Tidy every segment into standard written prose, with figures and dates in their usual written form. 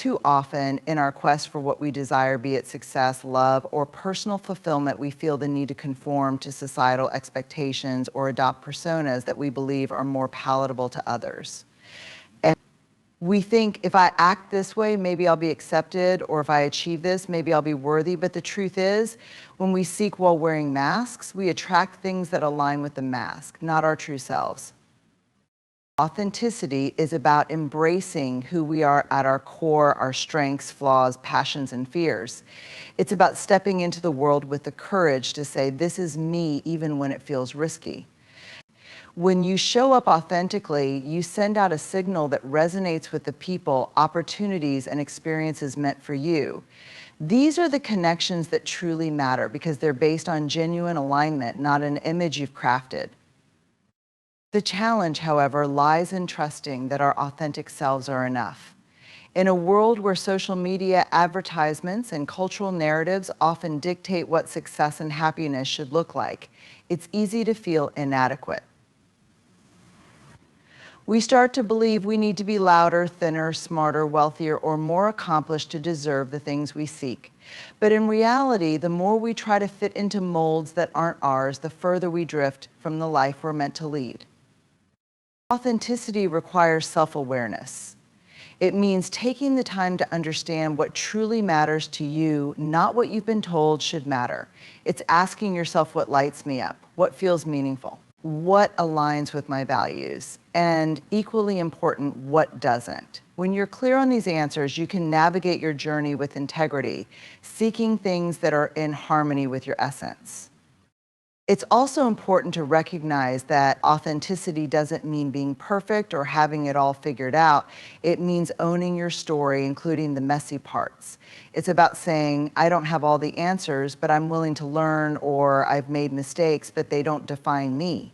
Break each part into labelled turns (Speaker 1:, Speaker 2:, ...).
Speaker 1: Too often, in our quest for what we desire, be it success, love, or personal fulfillment, we feel the need to conform to societal expectations or adopt personas that we believe are more palatable to others. And we think, if I act this way, maybe I'll be accepted, or if I achieve this, maybe I'll be worthy. But the truth is, when we seek while wearing masks, we attract things that align with the mask, not our true selves. Authenticity is about embracing who we are at our core, our strengths, flaws, passions, and fears. It's about stepping into the world with the courage to say, this is me, even when it feels risky. When you show up authentically, you send out a signal that resonates with the people, opportunities, and experiences meant for you. These are the connections that truly matter because they're based on genuine alignment, not an image you've crafted. The challenge, however, lies in trusting that our authentic selves are enough. In a world where social media, advertisements, and cultural narratives often dictate what success and happiness should look like, it's easy to feel inadequate. We start to believe we need to be louder, thinner, smarter, wealthier, or more accomplished to deserve the things we seek. But in reality, the more we try to fit into molds that aren't ours, the further we drift from the life we're meant to lead. Authenticity requires self-awareness. It means taking the time to understand what truly matters to you, not what you've been told should matter. It's asking yourself what lights me up, what feels meaningful, what aligns with my values, and equally important, what doesn't. When you're clear on these answers, you can navigate your journey with integrity, seeking things that are in harmony with your essence. It's also important to recognize that authenticity doesn't mean being perfect or having it all figured out. It means owning your story, including the messy parts. It's about saying, I don't have all the answers, but I'm willing to learn, or I've made mistakes, but they don't define me.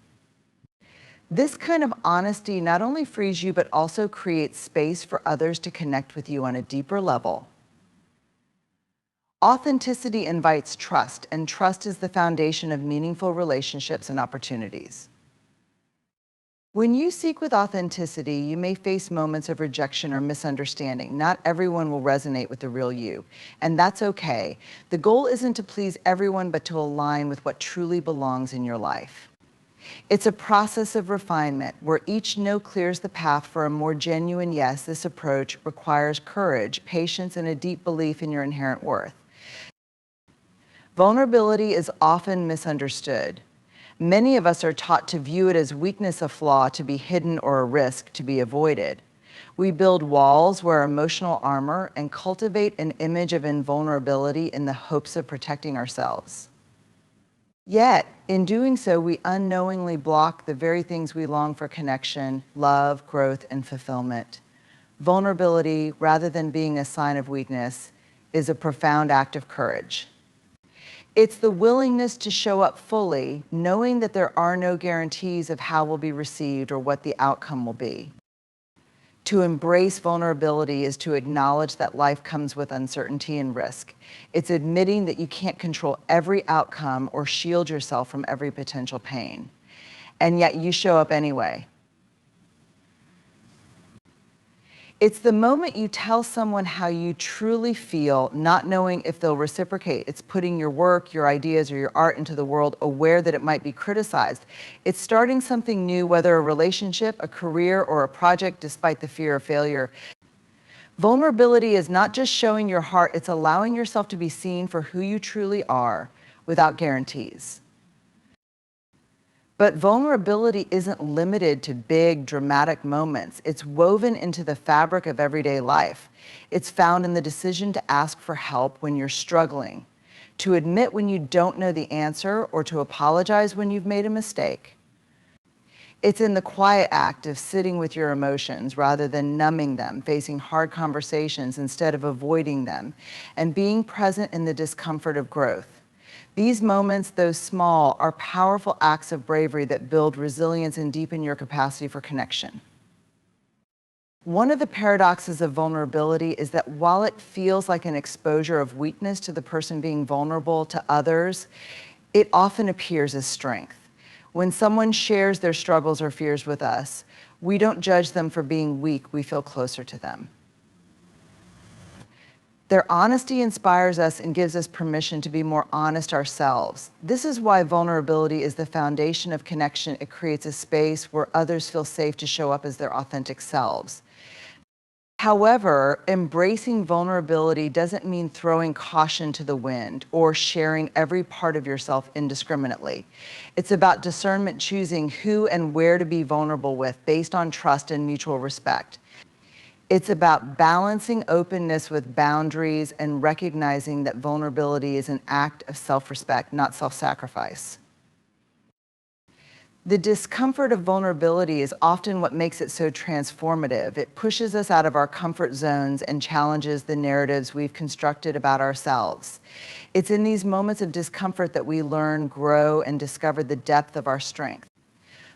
Speaker 1: This kind of honesty not only frees you, but also creates space for others to connect with you on a deeper level. Authenticity invites trust, and trust is the foundation of meaningful relationships and opportunities. When you seek with authenticity, you may face moments of rejection or misunderstanding. Not everyone will resonate with the real you, and that's okay. The goal isn't to please everyone, but to align with what truly belongs in your life. It's a process of refinement where each no clears the path for a more genuine yes. This approach requires courage, patience, and a deep belief in your inherent worth. Vulnerability is often misunderstood. Many of us are taught to view it as weakness, a flaw to be hidden, or a risk to be avoided. We build walls, wear emotional armor, and cultivate an image of invulnerability in the hopes of protecting ourselves. Yet, in doing so, we unknowingly block the very things we long for: connection, love, growth, and fulfillment. Vulnerability, rather than being a sign of weakness, is a profound act of courage. It's the willingness to show up fully, knowing that there are no guarantees of how we'll be received or what the outcome will be. To embrace vulnerability is to acknowledge that life comes with uncertainty and risk. It's admitting that you can't control every outcome or shield yourself from every potential pain. And yet you show up anyway. It's the moment you tell someone how you truly feel, not knowing if they'll reciprocate. It's putting your work, your ideas, or your art into the world, aware that it might be criticized. It's starting something new, whether a relationship, a career, or a project, despite the fear of failure. Vulnerability is not just showing your heart, it's allowing yourself to be seen for who you truly are, without guarantees. But vulnerability isn't limited to big, dramatic moments. It's woven into the fabric of everyday life. It's found in the decision to ask for help when you're struggling, to admit when you don't know the answer, or to apologize when you've made a mistake. It's in the quiet act of sitting with your emotions rather than numbing them, facing hard conversations instead of avoiding them, and being present in the discomfort of growth. These moments, though small, are powerful acts of bravery that build resilience and deepen your capacity for connection. One of the paradoxes of vulnerability is that while it feels like an exposure of weakness to the person being vulnerable to others, it often appears as strength. When someone shares their struggles or fears with us, we don't judge them for being weak, we feel closer to them. Their honesty inspires us and gives us permission to be more honest ourselves. This is why vulnerability is the foundation of connection. It creates a space where others feel safe to show up as their authentic selves. However, embracing vulnerability doesn't mean throwing caution to the wind or sharing every part of yourself indiscriminately. It's about discernment, choosing who and where to be vulnerable with based on trust and mutual respect. It's about balancing openness with boundaries and recognizing that vulnerability is an act of self-respect, not self-sacrifice. The discomfort of vulnerability is often what makes it so transformative. It pushes us out of our comfort zones and challenges the narratives we've constructed about ourselves. It's in these moments of discomfort that we learn, grow, and discover the depth of our strength.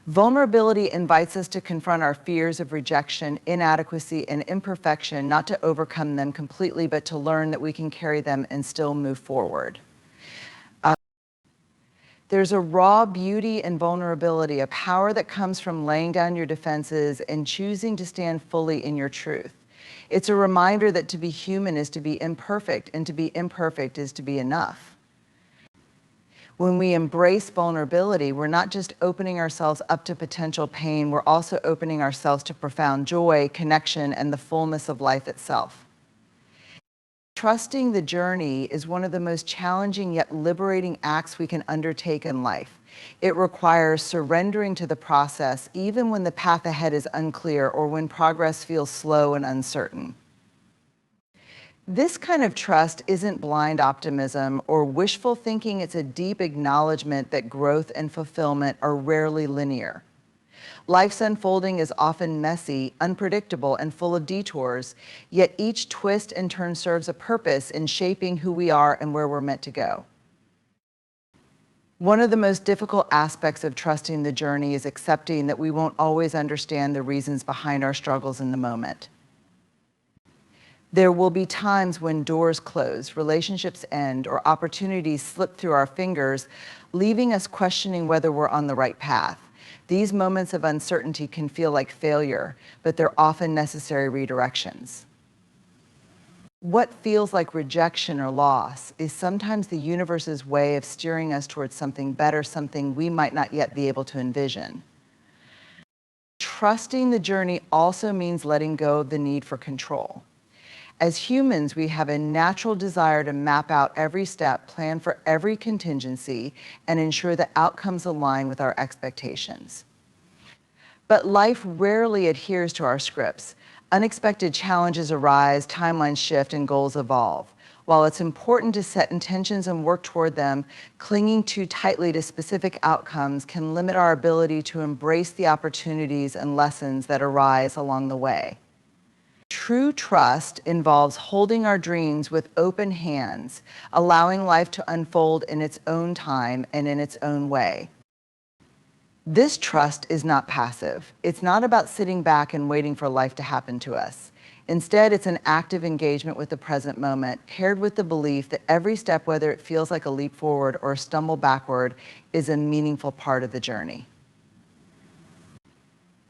Speaker 1: Vulnerability invites us to confront our fears of rejection, inadequacy, and imperfection, not to overcome them completely, but to learn that we can carry them and still move forward. There's a raw beauty and vulnerability, a power that comes from laying down your defenses and choosing to stand fully in your truth. It's a reminder that to be human is to be imperfect, and to be imperfect is to be enough. When we embrace vulnerability, we're not just opening ourselves up to potential pain, we're also opening ourselves to profound joy, connection, and the fullness of life itself. Trusting the journey is one of the most challenging yet liberating acts we can undertake in life. It requires surrendering to the process, even when the path ahead is unclear or when progress feels slow and uncertain. This kind of trust isn't blind optimism or wishful thinking. It's a deep acknowledgement that growth and fulfillment are rarely linear. Life's unfolding is often messy, unpredictable, and full of detours, yet each twist and turn serves a purpose in shaping who we are and where we're meant to go. One of the most difficult aspects of trusting the journey is accepting that we won't always understand the reasons behind our struggles in the moment. There will be times when doors close, relationships end, or opportunities slip through our fingers, leaving us questioning whether we're on the right path. These moments of uncertainty can feel like failure, but they're often necessary redirections. What feels like rejection or loss is sometimes the universe's way of steering us towards something better, something we might not yet be able to envision. Trusting the journey also means letting go of the need for control. As humans, we have a natural desire to map out every step, plan for every contingency, and ensure that outcomes align with our expectations. But life rarely adheres to our scripts. Unexpected challenges arise, timelines shift, and goals evolve. While it's important to set intentions and work toward them, clinging too tightly to specific outcomes can limit our ability to embrace the opportunities and lessons that arise along the way. True trust involves holding our dreams with open hands, allowing life to unfold in its own time and in its own way. This trust is not passive. It's not about sitting back and waiting for life to happen to us. Instead, it's an active engagement with the present moment, paired with the belief that every step, whether it feels like a leap forward or a stumble backward, is a meaningful part of the journey.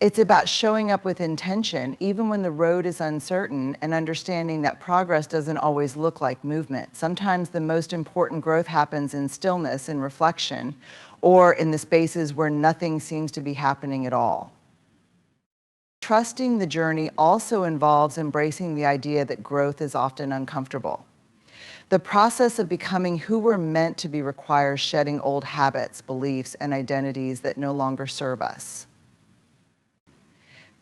Speaker 1: It's about showing up with intention, even when the road is uncertain, and understanding that progress doesn't always look like movement. Sometimes the most important growth happens in stillness and reflection, or in the spaces where nothing seems to be happening at all. Trusting the journey also involves embracing the idea that growth is often uncomfortable. The process of becoming who we're meant to be requires shedding old habits, beliefs, and identities that no longer serve us.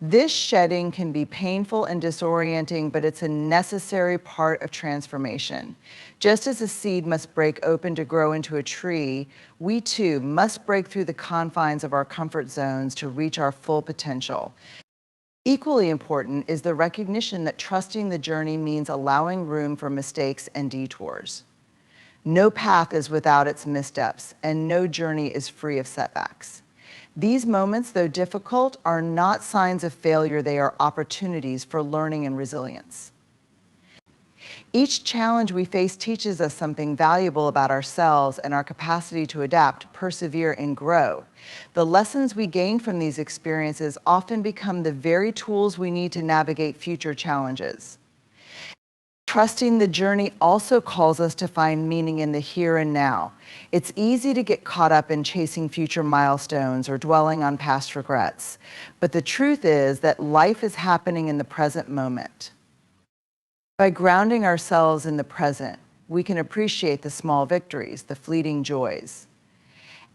Speaker 1: This shedding can be painful and disorienting, but it's a necessary part of transformation. Just as a seed must break open to grow into a tree, we too must break through the confines of our comfort zones to reach our full potential. Equally important is the recognition that trusting the journey means allowing room for mistakes and detours. No path is without its missteps, and no journey is free of setbacks. These moments, though difficult, are not signs of failure. They are opportunities for learning and resilience. Each challenge we face teaches us something valuable about ourselves and our capacity to adapt, persevere, and grow. The lessons we gain from these experiences often become the very tools we need to navigate future challenges. Trusting the journey also calls us to find meaning in the here and now. It's easy to get caught up in chasing future milestones or dwelling on past regrets. But the truth is that life is happening in the present moment. By grounding ourselves in the present, we can appreciate the small victories, the fleeting joys,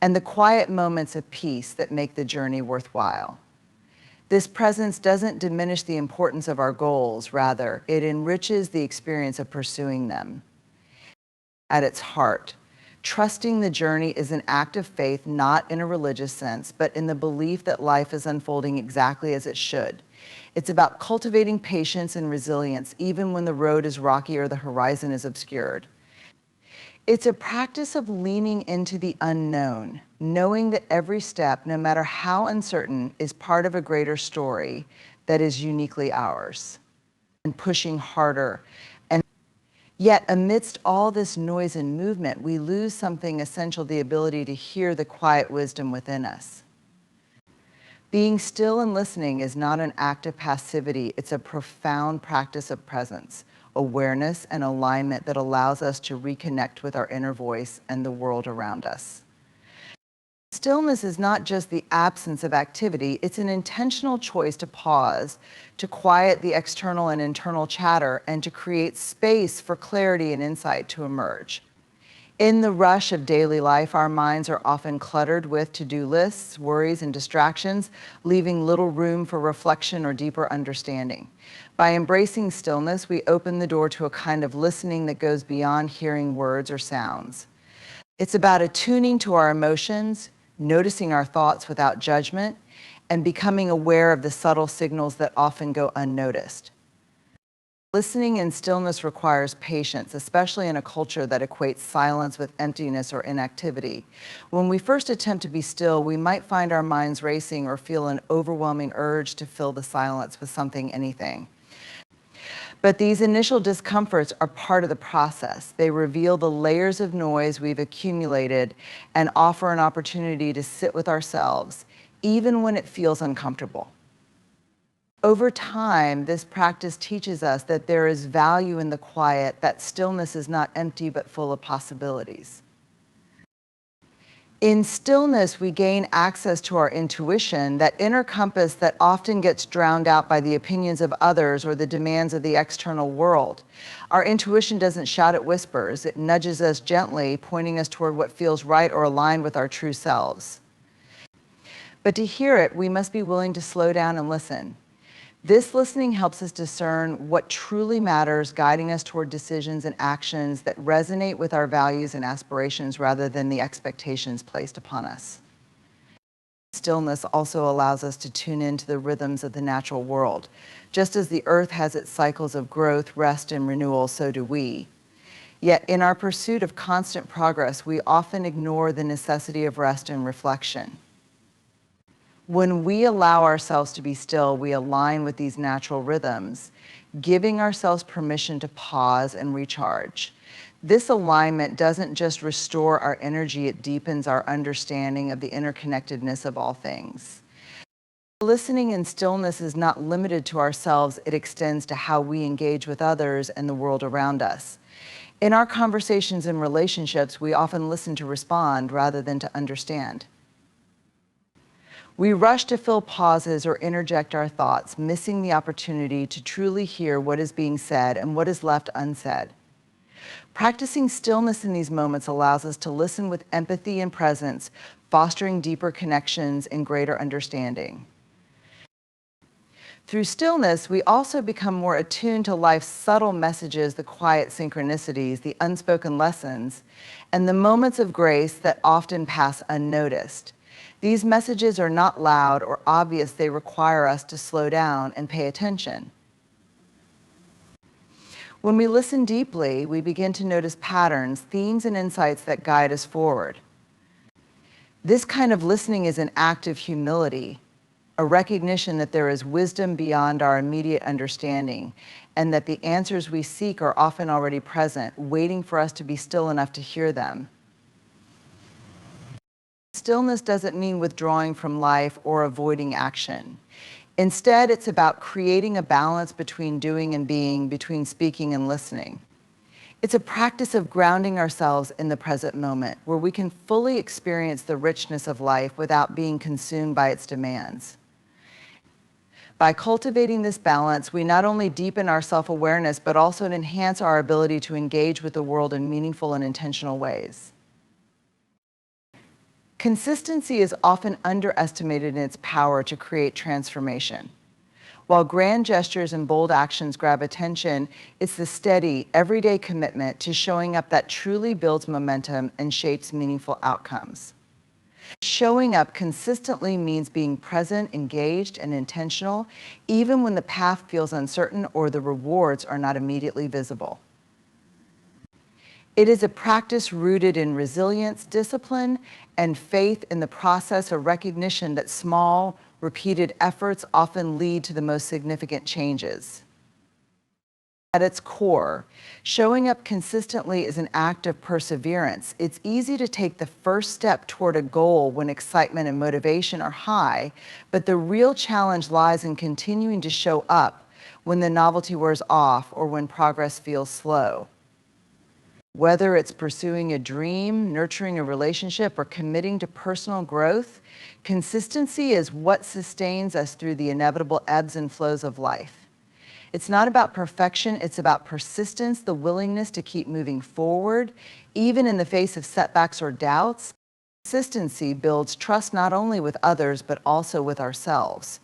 Speaker 1: and the quiet moments of peace that make the journey worthwhile. This presence doesn't diminish the importance of our goals. Rather, it enriches the experience of pursuing them. At its heart, trusting the journey is an act of faith, not in a religious sense, but in the belief that life is unfolding exactly as it should. It's about cultivating patience and resilience, even when the road is rocky or the horizon is obscured. It's a practice of leaning into the unknown, knowing that every step, no matter how uncertain, is part of a greater story that is uniquely ours, and pushing harder. And yet, amidst all this noise and movement, we lose something essential, the ability to hear the quiet wisdom within us. Being still and listening is not an act of passivity, it's a profound practice of presence, awareness, and alignment that allows us to reconnect with our inner voice and the world around us. Stillness is not just the absence of activity, it's an intentional choice to pause, to quiet the external and internal chatter, and to create space for clarity and insight to emerge. In the rush of daily life, our minds are often cluttered with to-do lists, worries, and distractions, leaving little room for reflection or deeper understanding. By embracing stillness, we open the door to a kind of listening that goes beyond hearing words or sounds. It's about attuning to our emotions, noticing our thoughts without judgment, and becoming aware of the subtle signals that often go unnoticed. Listening in stillness requires patience, especially in a culture that equates silence with emptiness or inactivity. When we first attempt to be still, we might find our minds racing or feel an overwhelming urge to fill the silence with something, anything. But these initial discomforts are part of the process. They reveal the layers of noise we've accumulated and offer an opportunity to sit with ourselves, even when it feels uncomfortable. Over time, this practice teaches us that there is value in the quiet, that stillness is not empty but full of possibilities. In stillness, we gain access to our intuition, that inner compass that often gets drowned out by the opinions of others or the demands of the external world. Our intuition doesn't shout, it whispers. It nudges us gently, pointing us toward what feels right or aligned with our true selves. But to hear it, we must be willing to slow down and listen. This listening helps us discern what truly matters, guiding us toward decisions and actions that resonate with our values and aspirations rather than the expectations placed upon us. Stillness also allows us to tune into the rhythms of the natural world. Just as the earth has its cycles of growth, rest, and renewal, so do we. Yet in our pursuit of constant progress, we often ignore the necessity of rest and reflection. When we allow ourselves to be still, we align with these natural rhythms, giving ourselves permission to pause and recharge. This alignment doesn't just restore our energy, it deepens our understanding of the interconnectedness of all things. Listening in stillness is not limited to ourselves, it extends to how we engage with others and the world around us. In our conversations and relationships, we often listen to respond rather than to understand. We rush to fill pauses or interject our thoughts, missing the opportunity to truly hear what is being said and what is left unsaid. Practicing stillness in these moments allows us to listen with empathy and presence, fostering deeper connections and greater understanding. Through stillness, we also become more attuned to life's subtle messages, the quiet synchronicities, the unspoken lessons, and the moments of grace that often pass unnoticed. These messages are not loud or obvious, they require us to slow down and pay attention. When we listen deeply, we begin to notice patterns, themes, and insights that guide us forward. This kind of listening is an act of humility, a recognition that there is wisdom beyond our immediate understanding, and that the answers we seek are often already present, waiting for us to be still enough to hear them. Stillness doesn't mean withdrawing from life or avoiding action. Instead, it's about creating a balance between doing and being, between speaking and listening. It's a practice of grounding ourselves in the present moment, where we can fully experience the richness of life without being consumed by its demands. By cultivating this balance, we not only deepen our self-awareness, but also enhance our ability to engage with the world in meaningful and intentional ways. Consistency is often underestimated in its power to create transformation. While grand gestures and bold actions grab attention, it's the steady, everyday commitment to showing up that truly builds momentum and shapes meaningful outcomes. Showing up consistently means being present, engaged, and intentional, even when the path feels uncertain or the rewards are not immediately visible. It is a practice rooted in resilience, discipline, and faith in the process, a recognition that small, repeated efforts often lead to the most significant changes. At its core, showing up consistently is an act of perseverance. It's easy to take the first step toward a goal when excitement and motivation are high, but the real challenge lies in continuing to show up when the novelty wears off or when progress feels slow. Whether it's pursuing a dream, nurturing a relationship, or committing to personal growth, consistency is what sustains us through the inevitable ebbs and flows of life. It's not about perfection, it's about persistence, the willingness to keep moving forward, even in the face of setbacks or doubts. Consistency builds trust not only with others, but also with ourselves.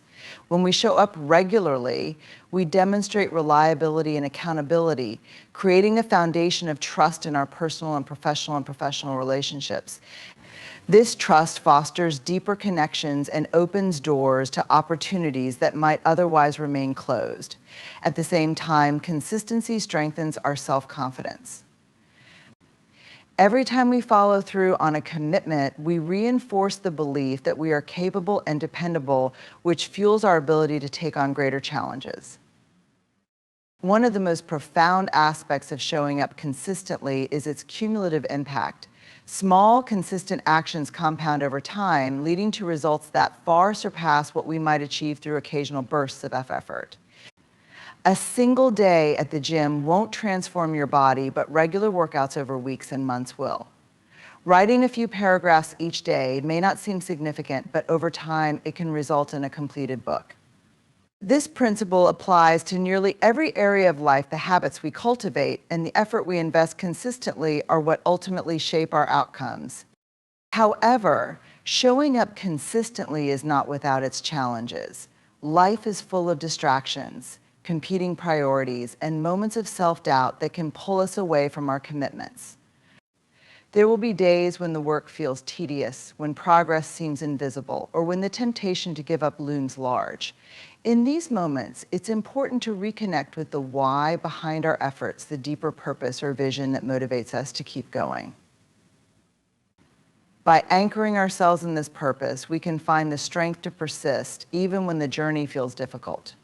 Speaker 1: When we show up regularly, we demonstrate reliability and accountability, creating a foundation of trust in our personal and professional relationships. This trust fosters deeper connections and opens doors to opportunities that might otherwise remain closed. At the same time, consistency strengthens our self-confidence. Every time we follow through on a commitment, we reinforce the belief that we are capable and dependable, which fuels our ability to take on greater challenges. One of the most profound aspects of showing up consistently is its cumulative impact. Small, consistent actions compound over time, leading to results that far surpass what we might achieve through occasional bursts of effort. A single day at the gym won't transform your body, but regular workouts over weeks and months will. Writing a few paragraphs each day may not seem significant, but over time it can result in a completed book. This principle applies to nearly every area of life. The habits we cultivate and the effort we invest consistently are what ultimately shape our outcomes. However, showing up consistently is not without its challenges. Life is full of distractions, competing priorities, and moments of self-doubt that can pull us away from our commitments. There will be days when the work feels tedious, when progress seems invisible, or when the temptation to give up looms large. In these moments, it's important to reconnect with the why behind our efforts, the deeper purpose or vision that motivates us to keep going. By anchoring ourselves in this purpose, we can find the strength to persist, even when the journey feels difficult.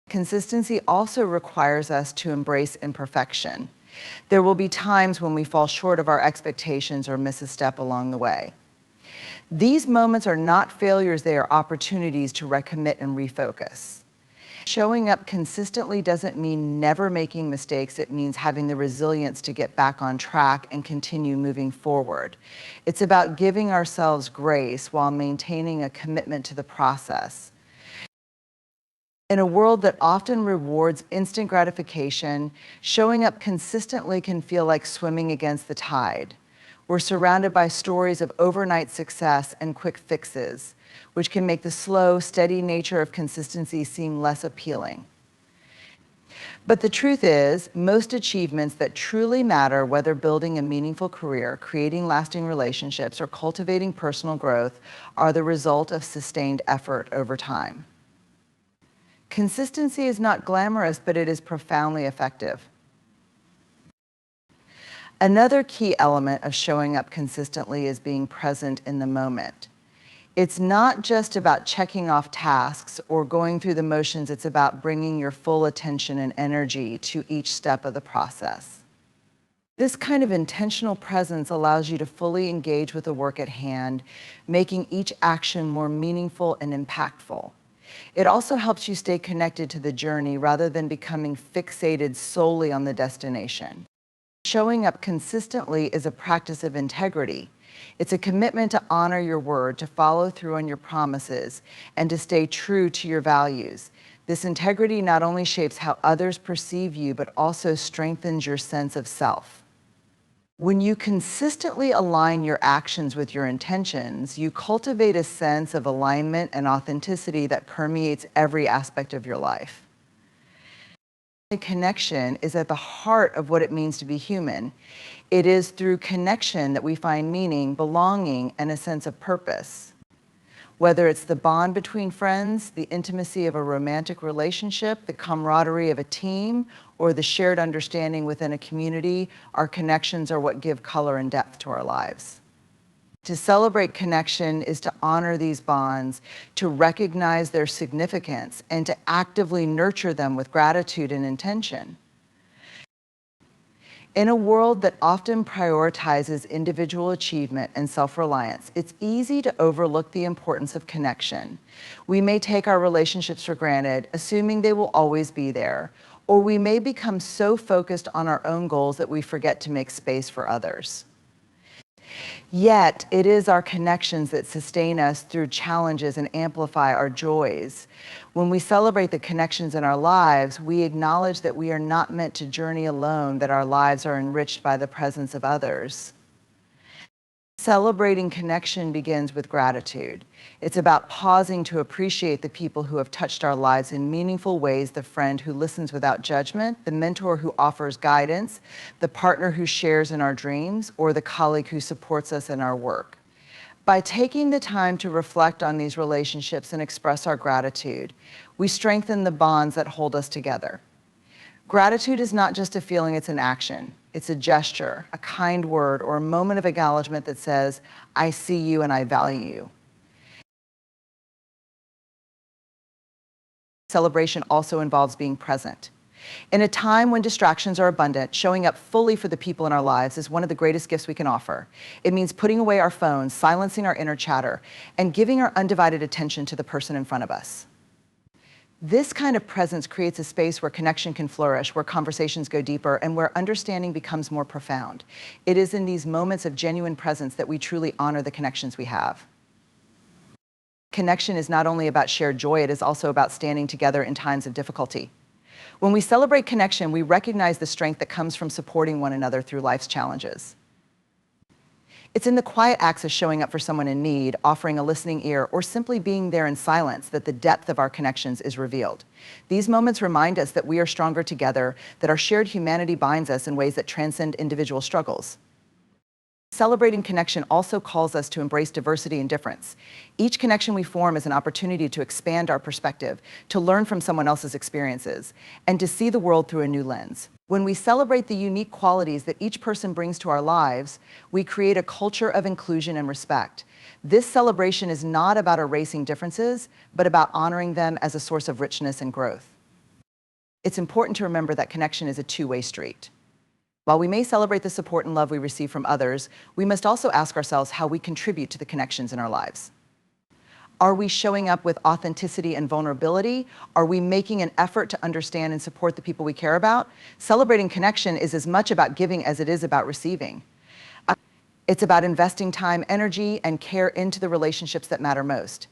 Speaker 1: Consistency also requires us to embrace imperfection. There will be times when we fall short of our expectations or miss a step along the way. These moments are not failures, they are opportunities to recommit and refocus. Showing up consistently doesn't mean never making mistakes, it means having the resilience to get back on track and continue moving forward. It's about giving ourselves grace while maintaining a commitment to the process. In a world that often rewards instant gratification, showing up consistently can feel like swimming against the tide. We're surrounded by stories of overnight success and quick fixes, which can make the slow, steady nature of consistency seem less appealing. But the truth is, most achievements that truly matter, whether building a meaningful career, creating lasting relationships, or cultivating personal growth, are the result of sustained effort over time. Consistency is not glamorous, but it is profoundly effective. Another key element of showing up consistently is being present in the moment. It's not just about checking off tasks or going through the motions, it's about bringing your full attention and energy to each step of the process. This kind of intentional presence allows you to fully engage with the work at hand, making each action more meaningful and impactful. It also helps you stay connected to the journey rather than becoming fixated solely on the destination. Showing up consistently is a practice of integrity. It's a commitment to honor your word, to follow through on your promises, and to stay true to your values. This integrity not only shapes how others perceive you, but also strengthens your sense of self. When you consistently align your actions with your intentions, you cultivate a sense of alignment and authenticity that permeates every aspect of your life. Connection is at the heart of what it means to be human. It is through connection that we find meaning, belonging, and a sense of purpose. Whether it's the bond between friends, the intimacy of a romantic relationship, the camaraderie of a team, or the shared understanding within a community, our connections are what give color and depth to our lives. To celebrate connection is to honor these bonds, to recognize their significance, and to actively nurture them with gratitude and intention. In a world that often prioritizes individual achievement and self-reliance, it's easy to overlook the importance of connection. We may take our relationships for granted, assuming they will always be there, or we may become so focused on our own goals that we forget to make space for others. Yet, it is our connections that sustain us through challenges and amplify our joys. When we celebrate the connections in our lives, we acknowledge that we are not meant to journey alone, that our lives are enriched by the presence of others. Celebrating connection begins with gratitude. It's about pausing to appreciate the people who have touched our lives in meaningful ways, the friend who listens without judgment, the mentor who offers guidance, the partner who shares in our dreams, or the colleague who supports us in our work. By taking the time to reflect on these relationships and express our gratitude, we strengthen the bonds that hold us together. Gratitude is not just a feeling, it's an action. It's a gesture, a kind word, or a moment of acknowledgement that says, I see you and I value you. Celebration also involves being present. In a time when distractions are abundant, showing up fully for the people in our lives is one of the greatest gifts we can offer. It means putting away our phones, silencing our inner chatter, and giving our undivided attention to the person in front of us. This kind of presence creates a space where connection can flourish, where conversations go deeper, and where understanding becomes more profound. It is in these moments of genuine presence that we truly honor the connections we have. Connection is not only about shared joy, it is also about standing together in times of difficulty. When we celebrate connection, we recognize the strength that comes from supporting one another through life's challenges. It's in the quiet acts of showing up for someone in need, offering a listening ear, or simply being there in silence that the depth of our connections is revealed. These moments remind us that we are stronger together, that our shared humanity binds us in ways that transcend individual struggles. Celebrating connection also calls us to embrace diversity and difference. Each connection we form is an opportunity to expand our perspective, to learn from someone else's experiences, and to see the world through a new lens. When we celebrate the unique qualities that each person brings to our lives, we create a culture of inclusion and respect. This celebration is not about erasing differences, but about honoring them as a source of richness and growth. It's important to remember that connection is a two-way street. While we may celebrate the support and love we receive from others, we must also ask ourselves how we contribute to the connections in our lives. Are we showing up with authenticity and vulnerability? Are we making an effort to understand and support the people we care about? Celebrating connection is as much about giving as it is about receiving. It's about investing time, energy, and care into the relationships that matter most.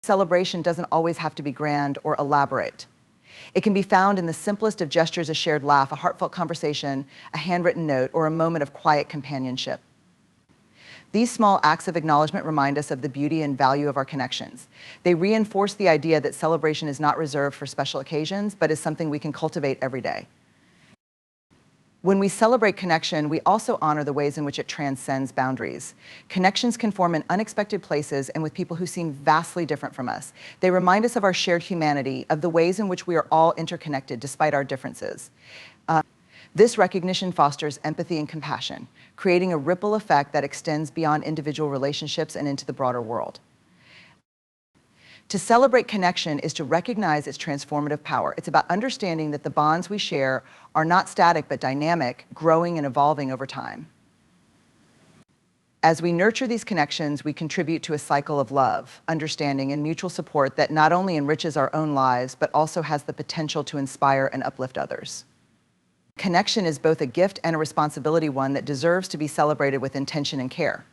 Speaker 1: Celebration doesn't always have to be grand or elaborate. It can be found in the simplest of gestures: a shared laugh, a heartfelt conversation, a handwritten note, or a moment of quiet companionship. These small acts of acknowledgement remind us of the beauty and value of our connections. They reinforce the idea that celebration is not reserved for special occasions, but is something we can cultivate every day. When we celebrate connection, we also honor the ways in which it transcends boundaries. Connections can form in unexpected places and with people who seem vastly different from us. They remind us of our shared humanity, of the ways in which we are all interconnected despite our differences. This recognition fosters empathy and compassion, creating a ripple effect that extends beyond individual relationships and into the broader world. To celebrate connection is to recognize its transformative power. It's about understanding that the bonds we share are not static but dynamic, growing and evolving over time. As we nurture these connections, we contribute to a cycle of love, understanding, and mutual support that not only enriches our own lives, but also has the potential to inspire and uplift others. Connection is both a gift and a responsibility, one that deserves to be celebrated with intention and care.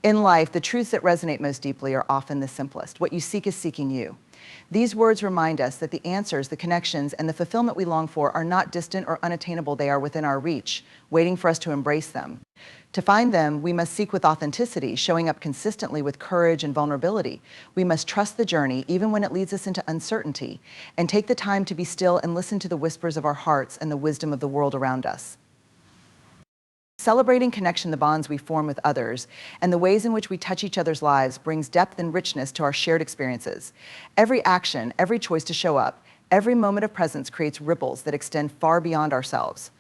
Speaker 1: In life, the truths that resonate most deeply are often the simplest. What you seek is seeking you. These words remind us that the answers, the connections, and the fulfillment we long for are not distant or unattainable. They are within our reach, waiting for us to embrace them. To find them, we must seek with authenticity, showing up consistently with courage and vulnerability. We must trust the journey, even when it leads us into uncertainty, and take the time to be still and listen to the whispers of our hearts and the wisdom of the world around us. Celebrating connection, the bonds we form with others, and the ways in which we touch each other's lives brings depth and richness to our shared experiences. Every action, every choice to show up, every moment of presence creates ripples that extend far beyond ourselves.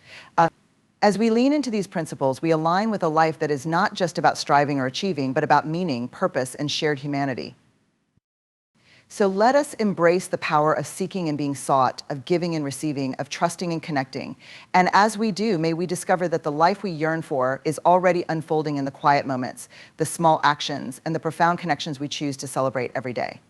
Speaker 1: As we lean into these principles, we align with a life that is not just about striving or achieving, but about meaning, purpose, and shared humanity. So let us embrace the power of seeking and being sought, of giving and receiving, of trusting and connecting. And as we do, may we discover that the life we yearn for is already unfolding in the quiet moments, the small actions, and the profound connections we choose to celebrate every day.